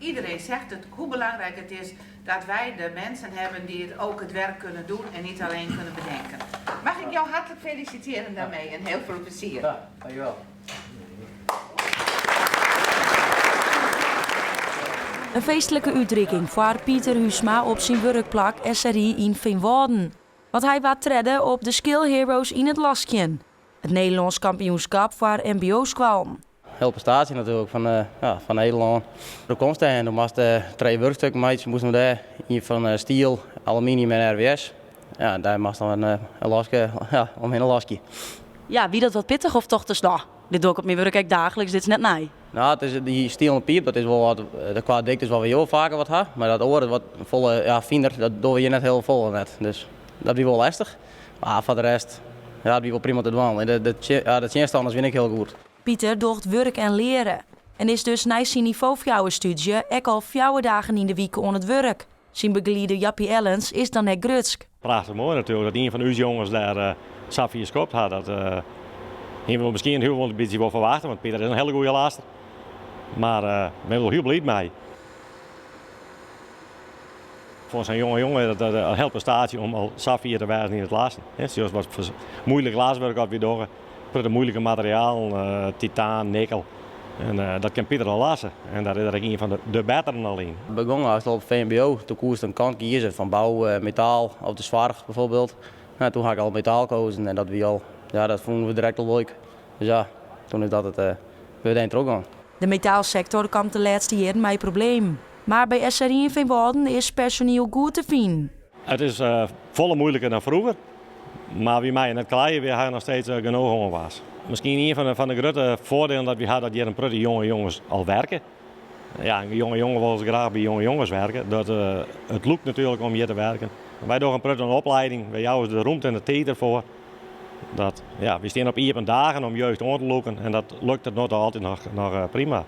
iedereen zegt het, hoe belangrijk het is dat wij de mensen hebben die ook het werk kunnen doen en niet alleen kunnen bedenken. Mag ik jou hartelijk feliciteren daarmee en heel veel plezier. Ja, dankjewel. Een feestelijke uitdrukking voor Pieter Huisma op zijn werkplak SRI in Veenwouden. Want hij was treden op de Skill Heroes in het Laskjen. Het Nederlands kampioenschap voor mbo's kwam. Heel prestatie natuurlijk van Nederland. De komst en toen moest twee werkstukken meidjes moesten we daar. Hier van stiel, aluminium en RWS. Ja, daar moest dan een lasje, omheen een lasje. Ja, wie dat wat pittig of toch te slag? Dit doe ik op mijn werk dagelijks, dit is net nee. Nou, het is die stiel en piep, dat is wel wat, de qua dikte is wel weer heel vaker wat ha. Maar dat oor, wat volle, finer, dat doen we hier net heel vol net. Dus dat is wel lastig. Maar voor de rest, dat is wel prima te doen. De tegenstanders vind ik heel goed. Pieter docht werk en leren. En is dus na zijn niveau studie ook al 4 dagen in de week aan het werk. Zijn begeleider Jappie Ellens is dan net grutsk. Prachtig mooi natuurlijk dat een van uw jongens daar Safia skopt had. Dat hebben we misschien heel veel een beetje wel verwachten, want Pieter is een hele goede laatste. Maar ik ben wel heel blij mee. Voor zijn jongen dat een hele prestatie om al Safia te wijzen in het laatste. Zoals wat moeilijk glaaswerk had weer door. Voor de moeilijke materiaal, titaan, nikkel. En dat kan Pieter al lassen. En daar is er een van de betere al in. Begonnen als op VMBO, toen koos een kant kiezen van bouw, metaal of de zwaar bijvoorbeeld. Nou, toen had ik al metaal gekozen en dat vonden we direct al leuk. Dus ja, toen is dat het weer een terug gaan. De metaalsector kwam de laatste jaren met problemen. Maar bij SRI in Veenwouden is personeel goed te vinden. Het is volle moeilijker dan vroeger. Maar wie mij in het kleien weer nog steeds genoeg om was. Misschien een van de grote voordelen dat we hadden dat hier een pruttige jonge jongens al werken. Ja, een jonge jongen wil graag bij jonge jongens werken. Het lukt natuurlijk om hier te werken. Wij doen een pruttige opleiding. Bij jou is de ruimte en de tijd ervoor. We staan op 1 dagen om jeugd aan te lopen en dat lukt het nog altijd nog prima.